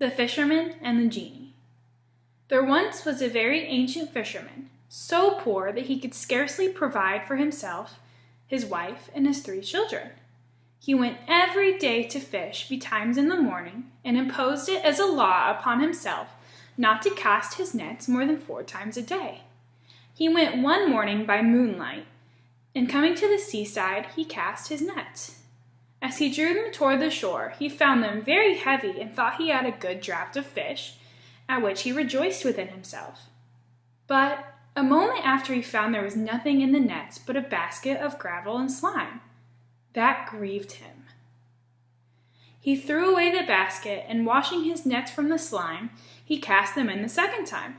The Fisherman and the Genie. There once was a very ancient fisherman, so poor that he could scarcely provide for himself, his wife, and his 3 children. He went every day to fish betimes in the morning, and imposed it as a law upon himself not to cast his nets more than 4 times a day. He went one morning by moonlight, and coming to the seaside, he cast his nets. As he drew them toward the shore, he found them very heavy and thought he had a good draught of fish, at which he rejoiced within himself. But a moment after he found there was nothing in the nets but a basket of gravel and slime. That grieved him. He threw away the basket, and washing his nets from the slime, he cast them in the second time,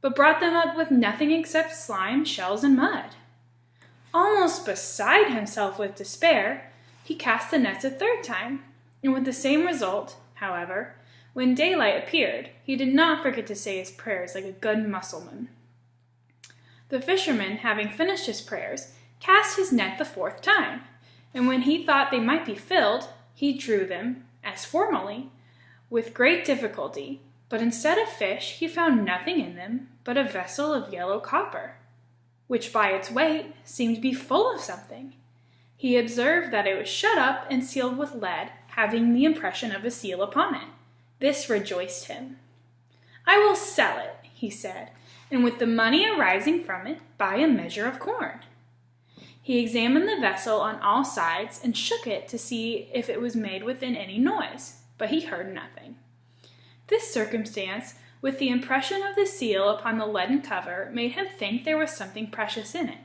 but brought them up with nothing except slime, shells, and mud. Almost beside himself with despair, he cast the nets a 3rd time, and with the same result, however. When daylight appeared, he did not forget to say his prayers like a good Mussulman. The fisherman, having finished his prayers, cast his net the 4th time, and when he thought they might be filled, he drew them, as formerly, with great difficulty, but instead of fish he found nothing in them but a vessel of yellow copper, which by its weight seemed to be full of something. He observed that it was shut up and sealed with lead, having the impression of a seal upon it. This rejoiced him. "I will sell it," he said, "and with the money arising from it, buy a measure of corn." He examined the vessel on all sides and shook it to see if it was made within any noise, but he heard nothing. This circumstance, with the impression of the seal upon the leaden cover, made him think there was something precious in it.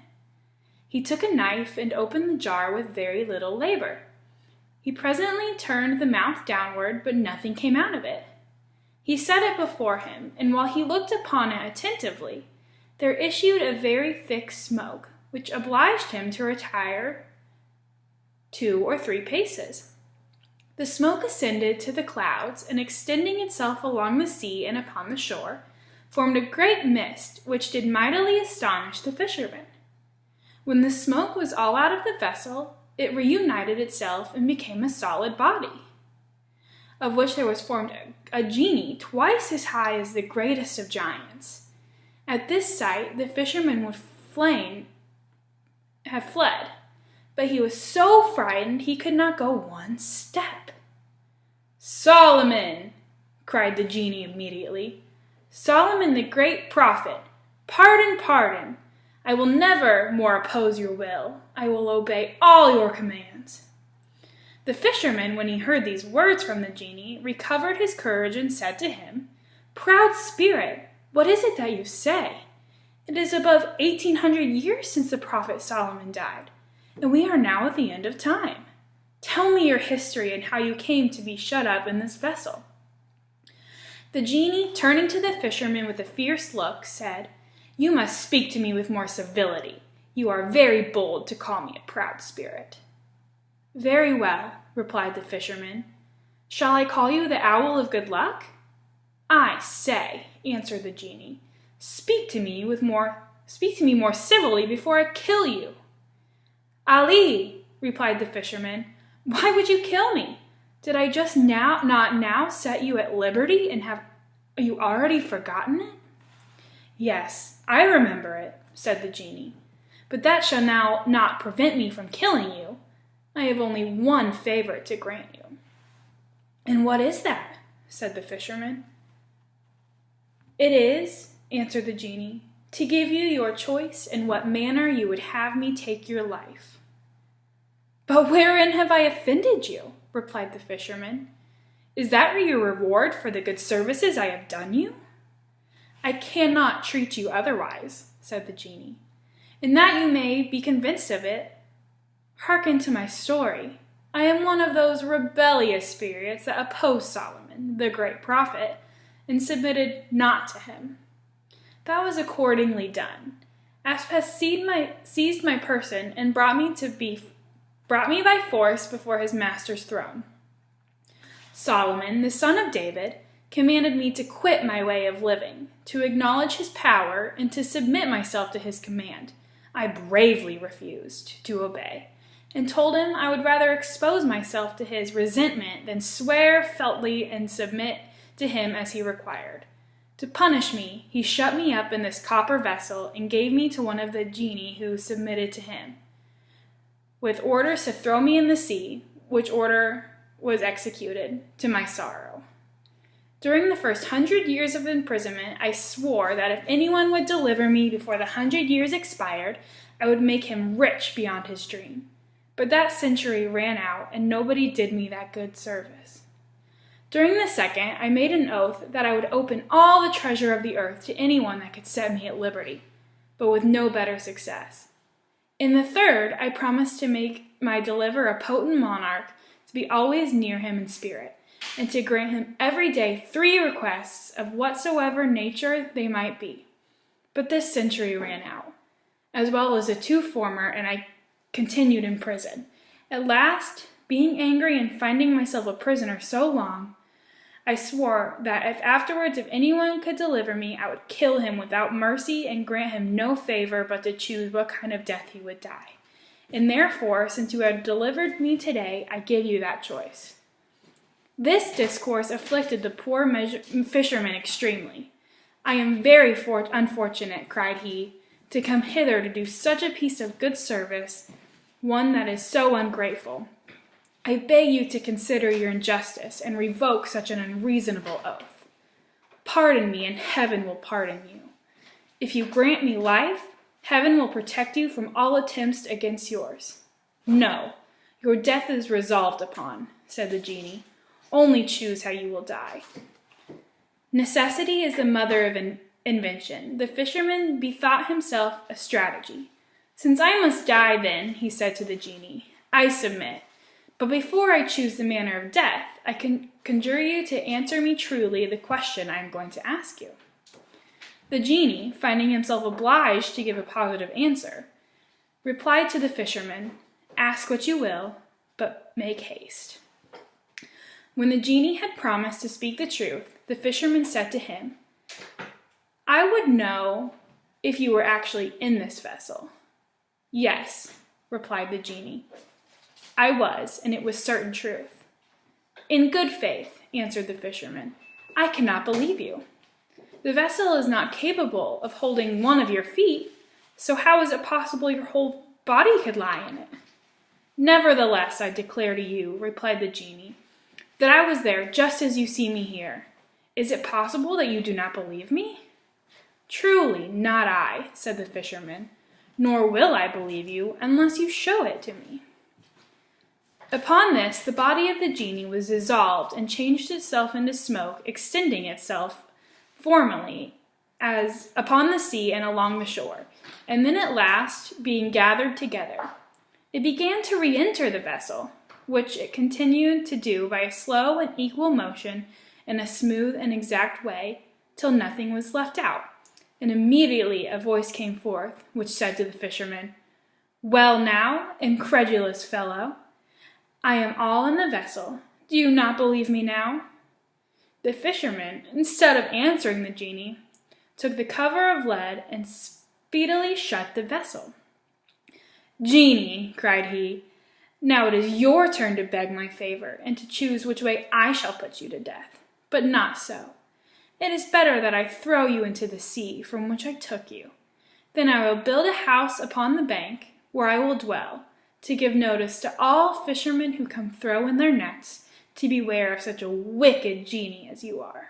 He took a knife and opened the jar with very little labor. He presently turned the mouth downward, but nothing came out of it. He set it before him, and while he looked upon it attentively, there issued a very thick smoke, which obliged him to retire 2 or 3 paces. The smoke ascended to the clouds, and extending itself along the sea and upon the shore, formed a great mist, which did mightily astonish the fisherman. When the smoke was all out of the vessel, it reunited itself and became a solid body, of which there was formed a genie twice as high as the greatest of giants. At this sight the fisherman would have fled, but he was so frightened he could not go 1 step. "Solomon!" cried the genie immediately. "Solomon the great prophet! Pardon, pardon! I will never more oppose your will. I will obey all your commands." The fisherman, when he heard these words from the genie, recovered his courage and said to him, "Proud spirit, what is it that you say? It is above 1800 years since the prophet Solomon died, and we are now at the end of time. Tell me your history and how you came to be shut up in this vessel." The genie, turning to the fisherman with a fierce look, said, "You must speak to me with more civility. You are very bold to call me a proud spirit." "Very well," replied the fisherman. "Shall I call you the Owl of Good Luck?" "I say," answered the genie, speak to me more civilly before I kill you." "Ali," replied the fisherman, "why would you kill me? Did I just not now set you at liberty, and have you already forgotten it?" "Yes, I remember it," said the genie, "but that shall now not prevent me from killing you. I have only 1 favor to grant you." "And what is that?" said the fisherman. "It is," answered the genie, "to give you your choice in what manner you would have me take your life." "But wherein have I offended you?" replied the fisherman. "Is that your reward for the good services I have done you?" "I cannot treat you otherwise," said the genie. "And that you may be convinced of it, hearken to my story. I am one of those rebellious spirits that opposed Solomon, the great prophet, and submitted not to him. That was accordingly done. Aspas seized my person and brought me by force before his master's throne. Solomon, the son of David, commanded me to quit my way of living, to acknowledge his power, and to submit myself to his command. I bravely refused to obey, and told him I would rather expose myself to his resentment than swear feltly and submit to him as he required. To punish me, he shut me up in this copper vessel and gave me to one of the genii who submitted to him, with orders to throw me in the sea, which order was executed, to my sorrow. During the first 100 years of imprisonment, I swore that if anyone would deliver me before the 100 years expired, I would make him rich beyond his dream. But that century ran out, and nobody did me that good service. During the second, I made an oath that I would open all the treasure of the earth to anyone that could set me at liberty, but with no better success. In the third, I promised to make my deliverer a potent monarch, to be always near him in spirit, and to grant him every day 3 requests of whatsoever nature they might be. But this century ran out, as well as the 2 former, and I continued in prison. At last, being angry and finding myself a prisoner so long, I swore that if anyone could deliver me, I would kill him without mercy and grant him no favor but to choose what kind of death he would die. And therefore, since you have delivered me today, I give you that choice. This discourse afflicted the poor fisherman extremely. I am very unfortunate, cried he, to come hither to do such a piece of good service, one that is so ungrateful. I beg you to consider your injustice and revoke such an unreasonable oath. Pardon me, and heaven will pardon you. If you grant me life, heaven will protect you from all attempts against yours. No, your death is resolved upon, said the genie. Only choose how you will die. Necessity is the mother of invention. The fisherman bethought himself a strategy. Since I must die then, he said to the genie, I submit. But before I choose the manner of death, I can conjure you to answer me truly the question I am going to ask you. The genie, finding himself obliged to give a positive answer, replied to the fisherman, Ask what you will, but make haste. When the genie had promised to speak the truth, the fisherman said to him, I would know if you were actually in this vessel. Yes, replied the genie. I was, and it was certain truth. In good faith, answered the fisherman, I cannot believe you. The vessel is not capable of holding one of your feet, so how is it possible your whole body could lie in it? Nevertheless, I declare to you, replied the genie, that I was there just as you see me here. Is it possible that you do not believe me? Truly, not I, said the fisherman, nor will I believe you unless you show it to me. Upon this, the body of the genie was dissolved and changed itself into smoke, extending itself formally as upon the sea and along the shore, and then at last being gathered together. It began to re-enter the vessel, which it continued to do by a slow and equal motion in a smooth and exact way, till nothing was left out. And immediately a voice came forth, which said to the fisherman, Well now, incredulous fellow, I am all in the vessel. Do you not believe me now? The fisherman, instead of answering the genie, took the cover of lead and speedily shut the vessel. Genie, cried he, now it is your turn to beg my favor and to choose which way I shall put you to death. But not so. It is better that I throw you into the sea from which I took you. Then I will build a house upon the bank where I will dwell, to give notice to all fishermen who come throw in their nets to beware of such a wicked genie as you are.